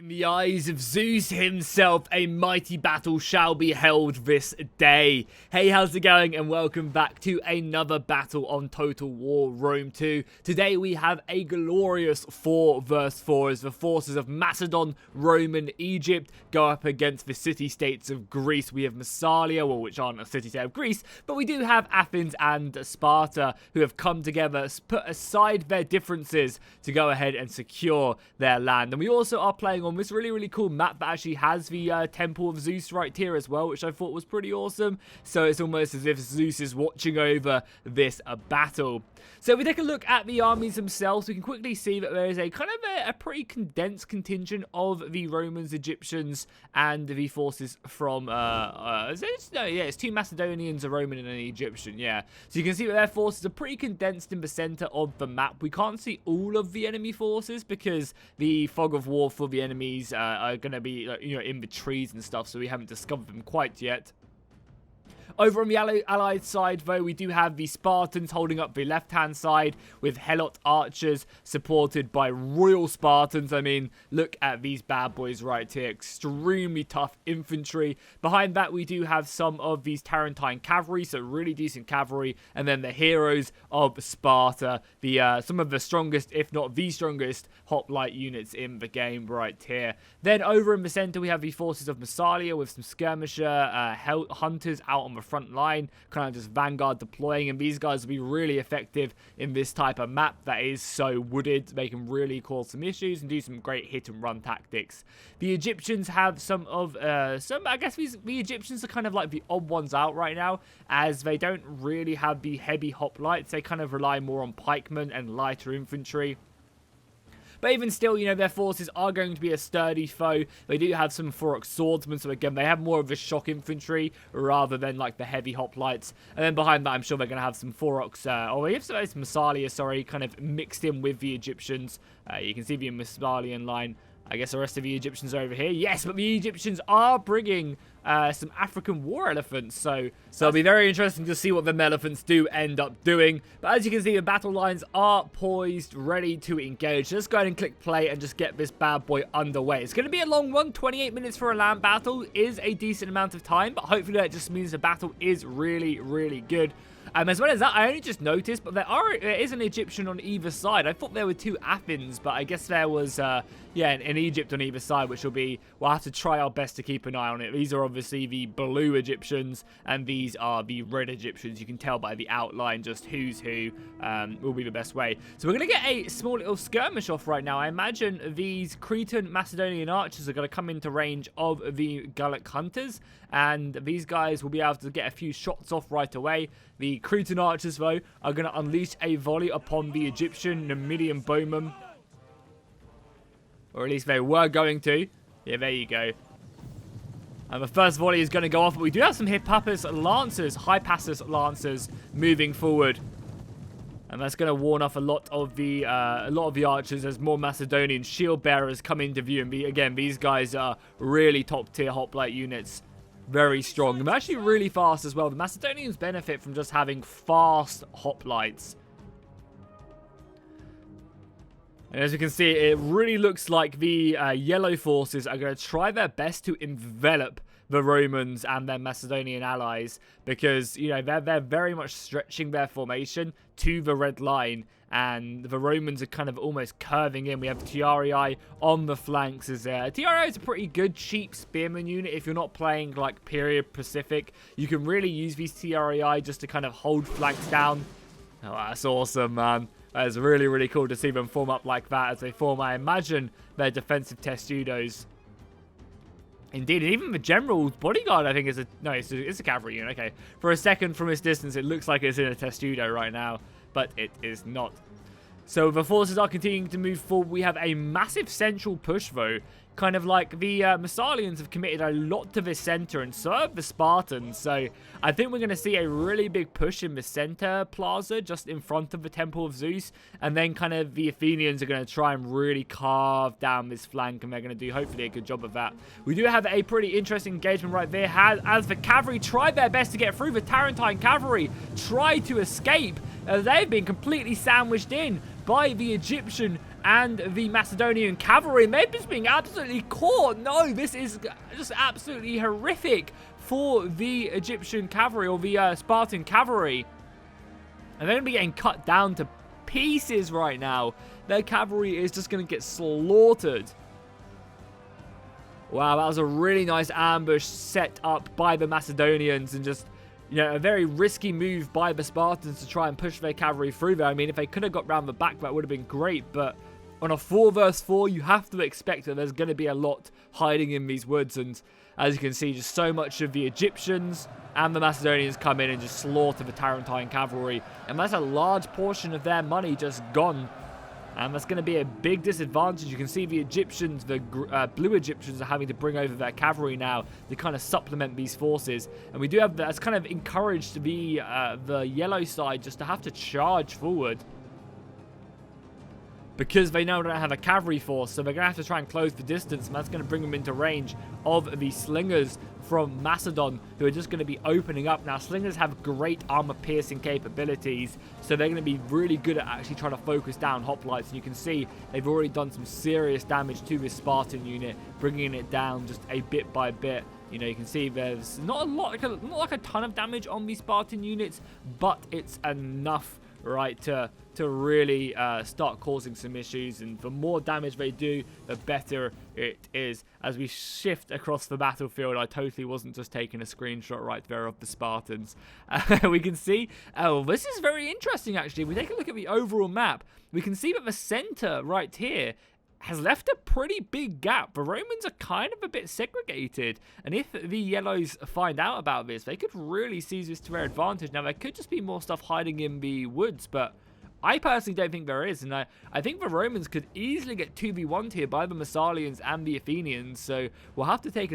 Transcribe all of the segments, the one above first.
In the eyes of Zeus himself, a mighty battle shall be held this day. Hey, how's it going? And welcome back to another battle on Total War Rome 2. Today we have a glorious 4 vs 4 as the forces of Macedon, Rome and Egypt go up against the city-states of Greece. We have Massalia, well, which aren't a city-state of Greece, but we do have Athens and Sparta who have come together, put aside their differences to go ahead and secure their land. And we also are playing on this really cool map that actually has the Temple of Zeus right here as well, which I thought was pretty awesome. So it's almost as if Zeus is watching over this battle. So if we take a look at the armies themselves, we can quickly see that there is a kind of a pretty condensed contingent of the Romans, Egyptians, and the forces from, it's 2 Macedonians, a Roman, and an Egyptian, yeah. So you can see that their forces are pretty condensed in the center of the map. We can't see all of the enemy forces because the fog of war for the enemies are going to be, in the trees and stuff, so we haven't discovered them quite yet. Over on the allied side, though, we do have the Spartans holding up the left-hand side with Helot archers supported by Royal Spartans. I mean, look at these bad boys right here. Extremely tough infantry. Behind that, we do have some of these Tarentine cavalry, so really decent cavalry. And then the heroes of Sparta, some of the strongest, if not the strongest, hoplite units in the game right here. Then over in the center, we have the forces of Massalia with some skirmisher hunters out on the front line, kind of just vanguard deploying, and these guys will be really effective in this type of map that is so wooded. They can really cause some issues and do some great hit and run tactics. The Egyptians have I guess the Egyptians are kind of like the odd ones out right now, as they don't really have the heavy hoplites. They kind of rely more on pikemen and lighter infantry. But even still, their forces are going to be a sturdy foe. They do have some Forok swordsmen, so again, they have more of the shock infantry rather than like the heavy hoplites. And then behind that, I'm sure they're going to have some Foroks, we have some Massalia, kind of mixed in with the Egyptians. You can see the Massalian line. I guess the rest of the Egyptians are over here. Yes, but the Egyptians are bringing some African war elephants. So it'll be very interesting to see what the elephants do end up doing. But as you can see, the battle lines are poised, ready to engage. So let's go ahead and click play and just get this bad boy underway. It's going to be a long one. 28 minutes for a land battle is a decent amount of time. But hopefully that just means the battle is really good. As well as that, I only just noticed, but there is an Egyptian on either side. I thought there were 2 Athens, but I guess there was, an Egypt on either side, which we'll have to try our best to keep an eye on it. These are obviously the blue Egyptians, and these are the red Egyptians. You can tell by the outline just who's who will be the best way. So we're going to get a small little skirmish off right now. I imagine these Cretan Macedonian archers are going to come into range of the Gallic hunters, and these guys will be able to get a few shots off right away. The Cretan archers, though, are going to unleash a volley upon the Egyptian Numidian bowmen. Or at least they were going to. Yeah, there you go. And the first volley is going to go off, but we do have some Hippasus Lancers, Hypassus Lancers, moving forward. And that's going to warn off a lot of the archers as more Macedonian shield bearers come into view. And again, these guys are really top tier hoplite units. Very strong. And they're actually really fast as well. The Macedonians benefit from just having fast hoplites. And as you can see, it really looks like the yellow forces are going to try their best to envelop the Romans and their Macedonian allies, because they're very much stretching their formation to the red line, and the Romans are kind of almost curving in. We have Tiarii on the flanks. Tiarii is a pretty good cheap spearman unit if you're not playing like period Pacific. You can really use these Tiarii just to kind of hold flanks down. Oh, that's awesome, man. That is really cool to see them form up like that as they form, I imagine, their defensive testudos. Indeed, and even the general's bodyguard, I think, it's a cavalry unit. Okay, for a second from this distance, it looks like it's in a testudo right now, but it is not. So the forces are continuing to move forward. We have a massive central push, though. Kind of like the Massalians have committed a lot to this center, and so have the Spartans. So I think we're going to see a really big push in the center plaza, just in front of the Temple of Zeus. And then kind of the Athenians are going to try and really carve down this flank, and they're going to do, hopefully, a good job of that. We do have a pretty interesting engagement right there. As the cavalry tried their best to get through, the Tarentine cavalry tried to escape. They've been completely sandwiched in by the Egyptian and the Macedonian cavalry. And they're just being absolutely caught. No, this is just absolutely horrific for the Egyptian cavalry, or the Spartan cavalry. And they're going to be getting cut down to pieces right now. Their cavalry is just going to get slaughtered. Wow, that was a really nice ambush set up by the Macedonians, and just, you know, a very risky move by the Spartans to try and push their cavalry through there. I mean, if they could have got round the back, that would have been great, but on a 4 versus 4, you have to expect that there's going to be a lot hiding in these woods, and as you can see, just so much of the Egyptians and the Macedonians come in and just slaughter the Tarentine cavalry, and that's a large portion of their money just gone. And that's going to be a big disadvantage. You can see the Egyptians, the blue Egyptians, are having to bring over their cavalry now to kind of supplement these forces. And we do have, that's kind of encouraged the yellow side just to have to charge forward, because they now don't have a cavalry force, so they're going to have to try and close the distance, and that's going to bring them into range of the slingers from Macedon, who are just going to be opening up. Now, slingers have great armor-piercing capabilities, so they're going to be really good at actually trying to focus down hoplites, and you can see they've already done some serious damage to this Spartan unit, bringing it down just a bit by bit. You know, you can see there's not like a ton of damage on these Spartan units, but it's enough, right, to really start causing some issues. And the more damage they do, the better it is. As we shift across the battlefield, I totally wasn't just taking a screenshot right there of the Spartans. We can see, oh, this is very interesting actually. If we take a look at the overall map, we can see that the center right here has left a pretty big gap. The Romans are kind of a bit segregated, and if the yellows find out about this, they could really seize this to their advantage. Now, there could just be more stuff hiding in the woods, but I personally don't think there is, and I think the Romans could easily get 2v1'd here by the Massalians and the Athenians, so we'll have to take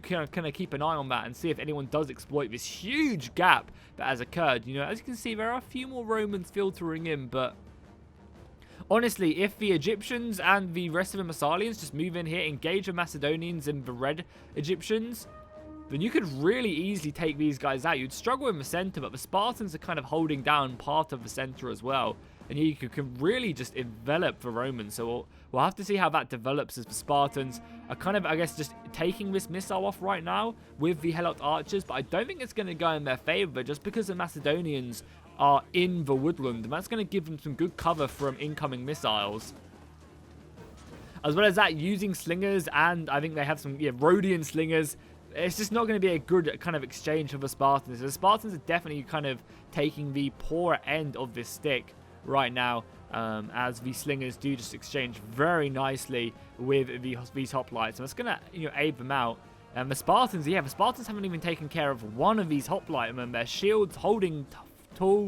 kind of keep an eye on that and see if anyone does exploit this huge gap that has occurred. You know, as you can see, there are a few more Romans filtering in, but honestly, if the Egyptians and the rest of the Massalians just move in here, engage the Macedonians and the red Egyptians, then you could really easily take these guys out. You'd struggle in the center, but the Spartans are kind of holding down part of the center as well. And you can really just envelop the Romans. So we'll have to see how that develops, as the Spartans are kind of, I guess, just taking this missile off right now with the Helot archers. But I don't think it's going to go in their favor, just because the Macedonians are in the woodland, and that's going to give them some good cover from incoming missiles. As well as that, using slingers, and I think they have some Rhodian slingers, it's just not going to be a good kind of exchange for the Spartans. The Spartans are definitely kind of taking the poorer end of this stick right now, as the slingers do just exchange very nicely with these hoplites. So it's going to aid them out. And the Spartans, the Spartans haven't even taken care of one of these hoplitemen. Their shields holding tall.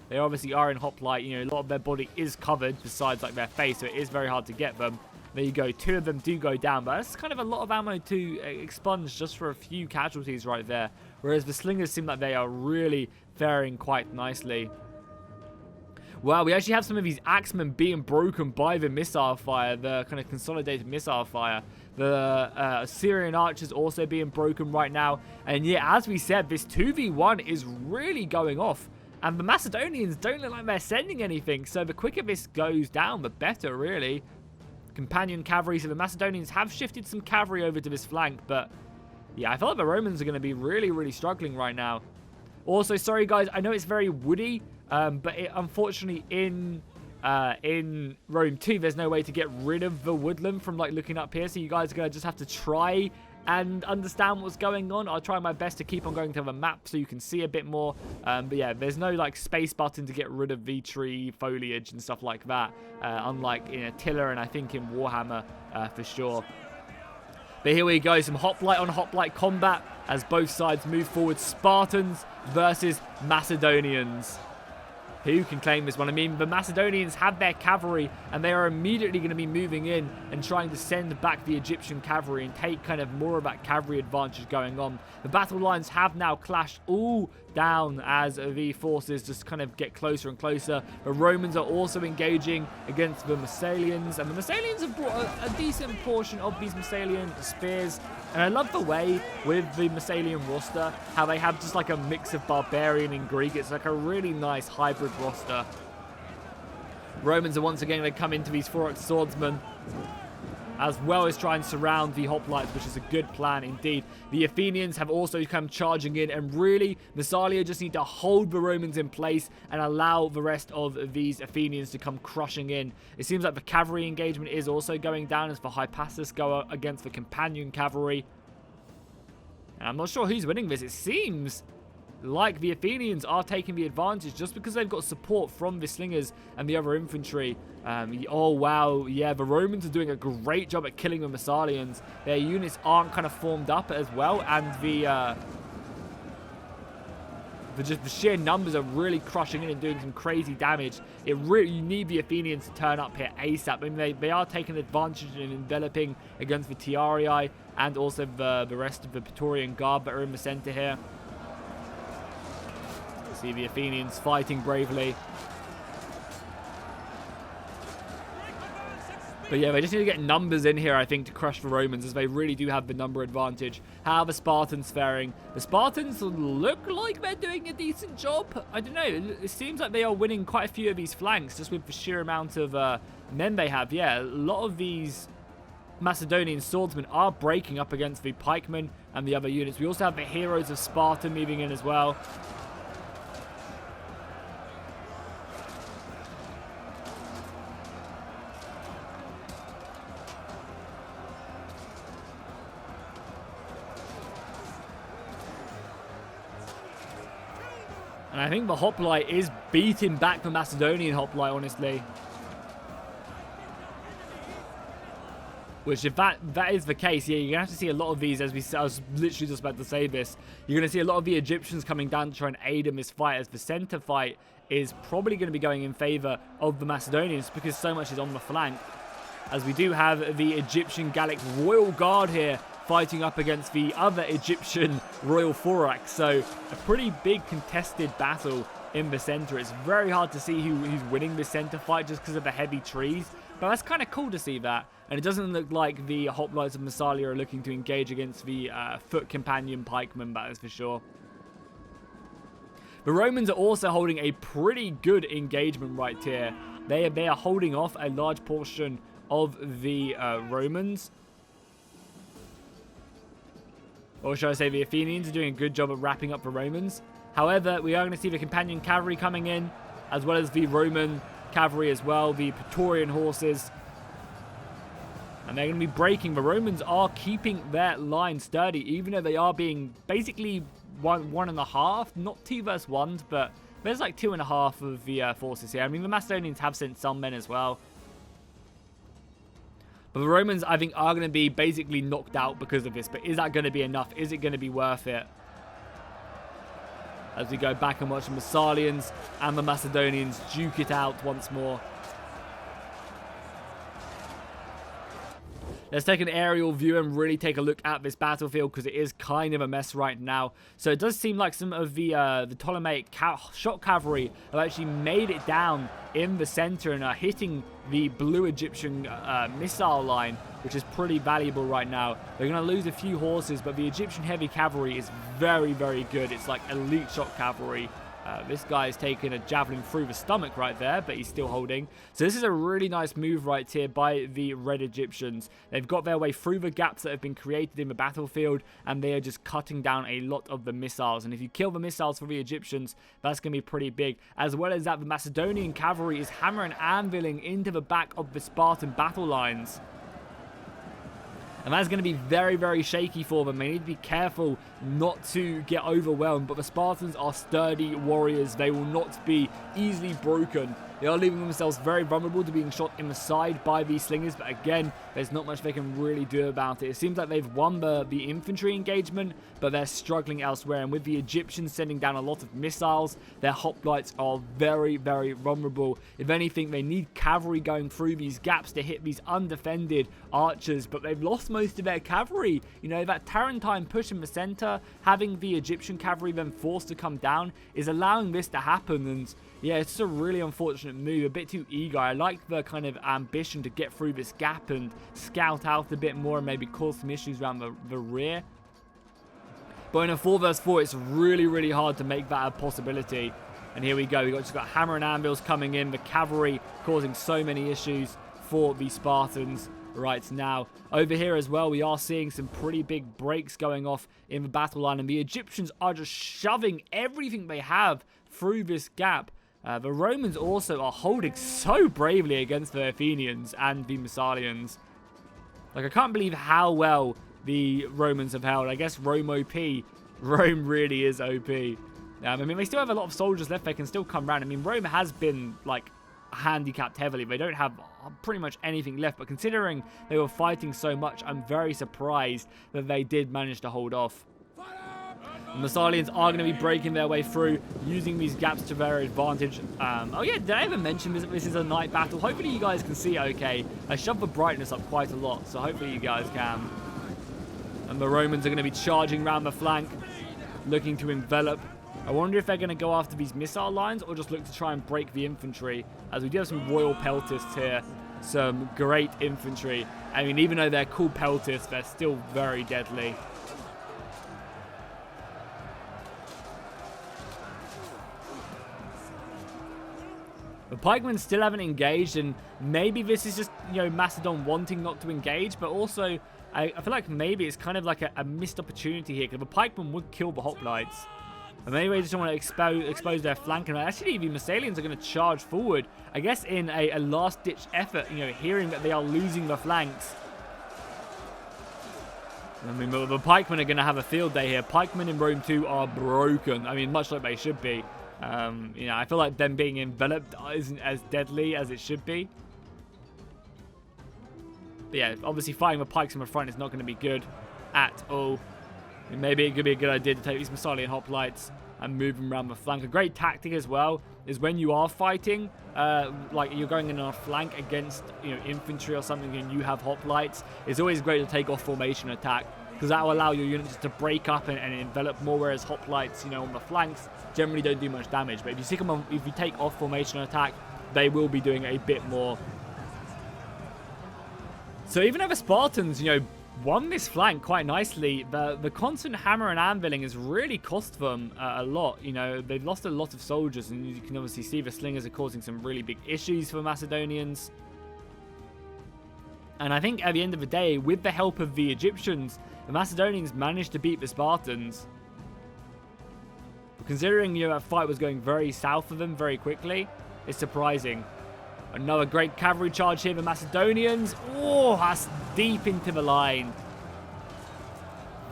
They obviously are in hoplite. You know, a lot of their body is covered besides like their face, so it is very hard to get them. There you go. 2 of them do go down, but that's kind of a lot of ammo to expunge just for a few casualties right there. Whereas the slingers seem like they are really faring quite nicely. Wow, we actually have some of these axemen being broken by the missile fire, the kind of consolidated missile fire. The Assyrian archers also being broken right now. And yeah, as we said, this 2v1 is really going off. And the Macedonians don't look like they're sending anything. So the quicker this goes down, the better, really. Companion cavalry. So the Macedonians have shifted some cavalry over to this flank. But yeah, I feel like the Romans are going to be really, really struggling right now. Also, sorry guys, I know it's very woody. But unfortunately in Rome 2, there's no way to get rid of the woodland from like looking up here. So you guys are going to just have to try and understand what's going on. I'll try my best to keep on going to the map so you can see a bit more. But yeah, there's no like space button to get rid of the tree foliage and stuff like that. Unlike in Attila and I think in Warhammer for sure. But here we go, some hoplite on hoplite combat as both sides move forward. Spartans versus Macedonians. Who can claim this one? I mean, the Macedonians have their cavalry, and they are immediately going to be moving in and trying to send back the Egyptian cavalry and take kind of more of that cavalry advantage going on. The battle lines have now clashed all down as the forces just kind of get closer and closer. The Romans are also engaging against the Massalians, and the Massalians have brought a decent portion of these Massalian spears. And I love the way with the Massalian roster, how they have just like a mix of barbarian and Greek. It's like a really nice hybrid roster. Romans are once again going to come into these 4x swordsmen, as well as try and surround the hoplites, which is a good plan indeed. The Athenians have also come charging in, and really, Massalia just need to hold the Romans in place and allow the rest of these Athenians to come crushing in. It seems like the cavalry engagement is also going down as the Hypasus go against the companion cavalry. And I'm not sure who's winning this. It seems like the Athenians are taking the advantage just because they've got support from the slingers and the other infantry. Oh, wow. Yeah, the Romans are doing a great job at killing the Massalians. Their units aren't kind of formed up as well, and the sheer numbers are really crushing in and doing some crazy damage. You need the Athenians to turn up here ASAP. I mean, they are taking advantage and enveloping against the Tiarii and also the rest of the Praetorian Guard that are in the center here. See the Athenians fighting bravely. But yeah, they just need to get numbers in here, I think, to crush the Romans, as they really do have the number advantage. How are the Spartans faring? The Spartans look like they're doing a decent job. I don't know. It seems like they are winning quite a few of these flanks just with the sheer amount of men they have. Yeah, a lot of these Macedonian swordsmen are breaking up against the pikemen and the other units. We also have the heroes of Sparta moving in as well. And I think the hoplite is beating back the Macedonian hoplite, honestly. Which, if that is the case, yeah, you're going to have to see a lot of these, as I was literally just about to say this. You're going to see a lot of the Egyptians coming down to try and aid in this fight, as the center fight is probably going to be going in favor of the Macedonians because so much is on the flank. As we do have the Egyptian Gallic Royal Guard here fighting up against the other Egyptian Royal Thorax. So a pretty big contested battle in the center. It's very hard to see who's winning this center fight just because of the heavy trees. But that's kind of cool to see that. And it doesn't look like the hoplites of Massalia are looking to engage against the foot companion pikemen, that is for sure. The Romans are also holding a pretty good engagement right here. They are holding off a large portion of the Romans. Or should I say the Athenians are doing a good job of wrapping up the Romans. However, we are going to see the companion cavalry coming in, as well as the Roman cavalry as well, the Praetorian horses. And they're going to be breaking. The Romans are keeping their line sturdy, even though they are being basically one and a half, not 2 versus 1, but there's like 2.5 of the forces here. I mean, the Macedonians have sent some men as well. But the Romans, I think, are going to be basically knocked out because of this. But is that going to be enough? Is it going to be worth it? As we go back and watch the Massalians and the Macedonians duke it out once more. Let's take an aerial view and really take a look at this battlefield because it is kind of a mess right now. So it does seem like some of the Ptolemaic shock cavalry have actually made it down in the center and are hitting the blue Egyptian missile line, which is pretty valuable right now. They're going to lose a few horses, but the Egyptian heavy cavalry is very, very good. It's like elite shock cavalry. This guy is taking a javelin through the stomach right there, but he's still holding. So this is a really nice move right here by the Red Egyptians. They've got their way through the gaps that have been created in the battlefield, and they are just cutting down a lot of the missiles. And if you kill the missiles for the Egyptians, that's going to be pretty big. As well as that, the Macedonian cavalry is hammering and anviling into the back of the Spartan battle lines. And that's going to be very, very shaky for them. They need to be careful not to get overwhelmed. But the Spartans are sturdy warriors. They will not be easily broken. They are leaving themselves very vulnerable to being shot in the side by these slingers. But again, there's not much they can really do about it. It seems like they've won the infantry engagement, but they're struggling elsewhere. And with the Egyptians sending down a lot of missiles, their hoplites are very, very vulnerable. If anything, they need cavalry going through these gaps to hit these undefended archers. But they've lost most of their cavalry. You know, that Tarentine push in the center, having the Egyptian cavalry then forced to come down, is allowing this to happen. And yeah, it's just a really unfortunate move, a bit too eager. I like the kind of ambition to get through this gap and scout out a bit more and maybe cause some issues around the rear. But in a 4 versus 4, it's really, really hard to make that a possibility. And here we go. We've just got hammer and anvils coming in. The cavalry causing so many issues for the Spartans right now. Over here as well, we are seeing some pretty big breaks going off in the battle line. And the Egyptians are just shoving everything they have through this gap. The Romans also are holding so bravely against the Athenians and the Thessalians. Like, I can't believe how well the Romans have held. I guess Rome OP. Rome really is OP. I mean, they still have a lot of soldiers left. They can still come around. I mean, Rome has been, like, handicapped heavily. They don't have pretty much anything left. But considering they were fighting so much, I'm very surprised that they did manage to hold off. The Thessalians are going to be breaking their way through, using these gaps to their advantage. Oh yeah, did I ever mention this is a night battle? Hopefully you guys can see okay. I shoved the brightness up quite a lot, so hopefully you guys can. And the Romans are going to be charging around the flank, looking to envelop. I wonder if they're going to go after these missile lines or just look to try and break the infantry, as we do have some royal peltists here. Some great infantry. I mean, even though they're called peltists, they're still very deadly. The pikemen still haven't engaged, and maybe this is just, you know, Macedon wanting not to engage, but also I feel like maybe it's kind of like a missed opportunity here, because the pikemen would kill the hoplites. And maybe they just don't want to expose their flank. And actually, the Macedonians are going to charge forward, I guess, in a last-ditch effort, you know, hearing that they are losing the flanks. I mean, the pikemen are going to have a field day here. Pikemen in Rome 2 are broken. I mean, much like they should be. You know, I feel like them being enveloped isn't as deadly as it should be. But yeah, obviously fighting the pikes in the front is not going to be good at all. And maybe it could be a good idea to take these Massalian hoplites and move them around the flank. A great tactic as well is when you are fighting, like you're going in on a flank against, you know, infantry or something, and you have hoplites, it's always great to take off formation attack, because that will allow your units to break up and envelop more, whereas hoplites, you know, on the flanks generally don't do much damage. But if you take off formation attack, they will be doing a bit more. So even though the Spartans, you know, won this flank quite nicely, the constant hammer and anviling has really cost them a lot. You know, they've lost a lot of soldiers, and you can obviously see the slingers are causing some really big issues for Macedonians. And I think at the end of the day, with the help of the Egyptians, the Macedonians managed to beat the Spartans. But considering, you know, that fight was going very south of them very quickly, it's surprising. Another great cavalry charge here, the Macedonians. Oh, that's deep into the line.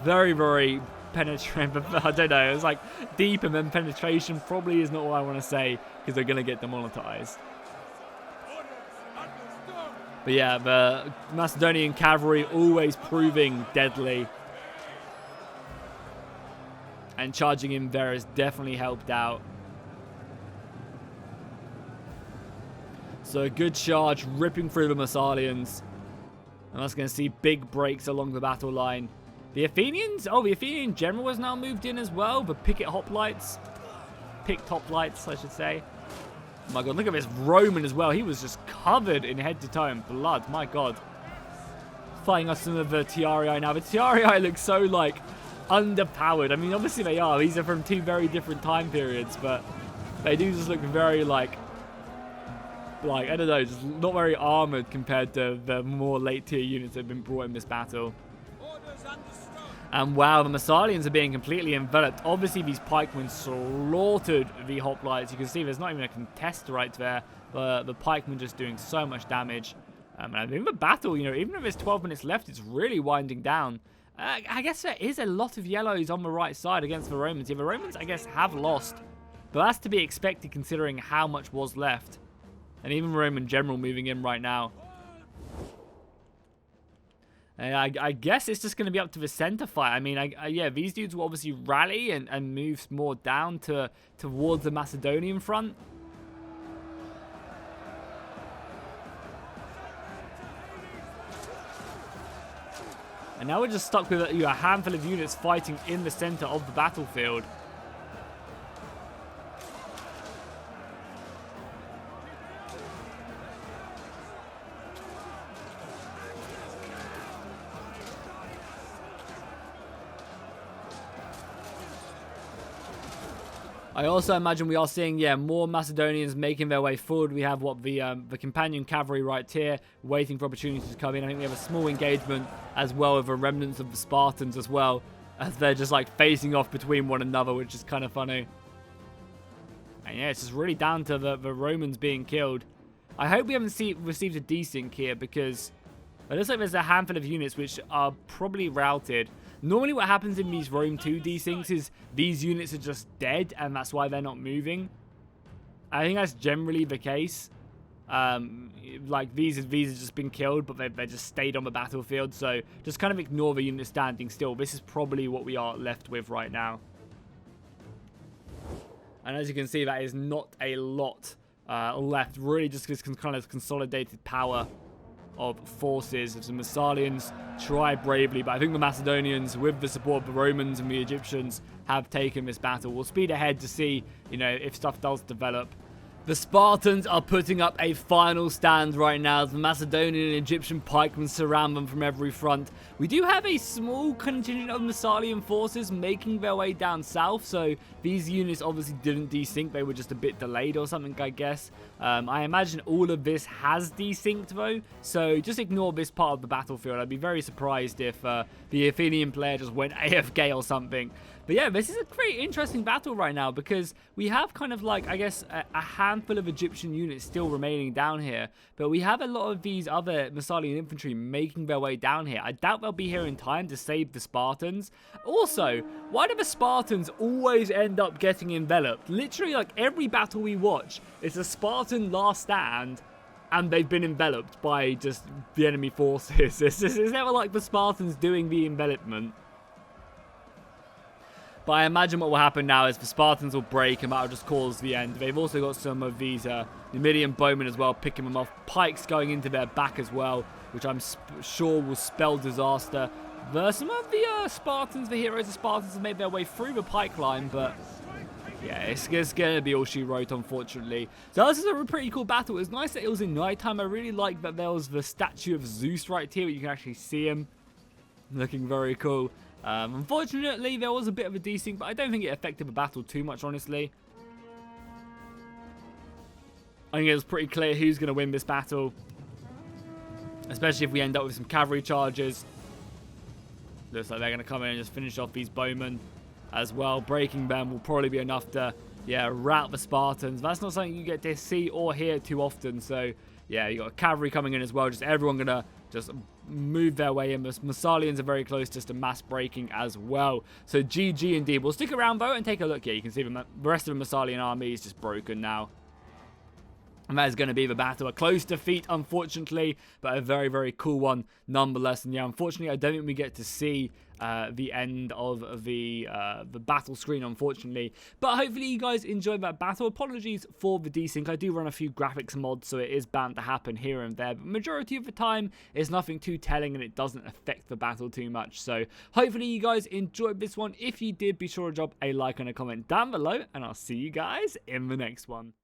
Very, very penetrating. I don't know. It's like deep, and then penetration probably is not what I want to say, because they're going to get demonetized. But yeah, the Macedonian cavalry always proving deadly. And charging in there has definitely helped out. So a good charge, ripping through the Massalians. And that's going to see big breaks along the battle line. The Athenians? Oh, the Athenian general has now moved in as well. The picket hoplites. Picked hoplites, I should say. Oh my god, look at this Roman as well. He was just covered in head to toe in blood. My god. Fighting us some of the Tiarii now. The Tiarii look so, like, underpowered. I mean, obviously they are. These are from two very different time periods. But they do just look very, like, I don't know, just not very armored compared to the more late tier units that have been brought in this battle. And wow, the Massalians are being completely enveloped. Obviously, these pikemen slaughtered the hoplites. You can see there's not even a contest right there. The pikemen just doing so much damage. And I think the battle, you know, even if there's 12 minutes left, it's really winding down. I guess there is a lot of yellows on the right side against the Romans. Yeah, the Romans, I guess, have lost. But that's to be expected considering how much was left. And even Roman general moving in right now. And I guess it's just going to be up to the center fight. I mean, yeah, these dudes will obviously rally and move more down towards the Macedonian front. And now we're just stuck with a handful of units fighting in the center of the battlefield. I also imagine we are seeing, yeah, more Macedonians making their way forward. We have what the companion cavalry right here, waiting for opportunities to come in. I think we have a small engagement as well with the remnants of the Spartans as well, as they're just like facing off between one another, which is kind of funny. And yeah, it's just really down to the Romans being killed. I hope we haven't received a desync here, because it looks like there's a handful of units which are probably routed. Normally what happens in these Rome 2 desyncs is these units are just dead, and that's why they're not moving. I think that's generally the case. Like these have just been killed, but they just stayed on the battlefield. So just kind of ignore the unit standing still. This is probably what we are left with right now. And as you can see, that is not a lot left. Really just this kind of consolidated power of forces. The Massalians try bravely, but I think the Macedonians, with the support of the Romans and the Egyptians, have taken this battle. We'll speed ahead to see, you know, if stuff does develop. The Spartans are putting up a final stand right now as the Macedonian and Egyptian pikemen surround them from every front. We do have a small contingent of Massalian forces making their way down south, so these units obviously didn't desync. They were just a bit delayed or something, I guess. I imagine all of this has desynced though, so just ignore this part of the battlefield. I'd be very surprised if the Athenian player just went AFK or something. But yeah, this is a pretty interesting battle right now, because we have kind of like, I guess, a handful of Egyptian units still remaining down here. But we have a lot of these other Massalian infantry making their way down here. I doubt they'll be here in time to save the Spartans. Also, why do the Spartans always end up getting enveloped? Literally, like every battle we watch, it's a Spartan last stand, and they've been enveloped by just the enemy forces. It's never like the Spartans doing the envelopment. But I imagine what will happen now is the Spartans will break, and that will just cause the end. They've also got some of these Numidian bowmen as well, picking them off. Pikes going into their back as well, which I'm sure will spell disaster. Some of the Spartans, the heroes of Spartans, have made their way through the pike line, but yeah, it's going to be all she wrote, unfortunately. So this is a pretty cool battle. It's nice that it was in nighttime. I really like that there was the statue of Zeus right here. You can actually see him looking very cool. Unfortunately, there was a bit of a desync, but I don't think it affected the battle too much, honestly. I think it was pretty clear who's going to win this battle, especially if we end up with some cavalry charges. Looks like they're going to come in and just finish off these bowmen as well. Breaking them will probably be enough to, yeah, rout the Spartans. That's not something you get to see or hear too often, so yeah, you got cavalry coming in as well. Just everyone going to just move their way in. The Massalians are very close just to mass breaking as well. So GG indeed. We'll stick around though and take a look here. You can see the rest of the Massalian army is just broken now. And that is going to be the battle. A close defeat, unfortunately, but a very, very cool one nonetheless. And yeah, unfortunately, I don't think we get to see the end of the battle screen, unfortunately. But hopefully you guys enjoyed that battle. Apologies for the desync. I do run a few graphics mods, so it is bound to happen here and there. But majority of the time, it's nothing too telling, and it doesn't affect the battle too much. So hopefully you guys enjoyed this one. If you did, be sure to drop a like and a comment down below, and I'll see you guys in the next one.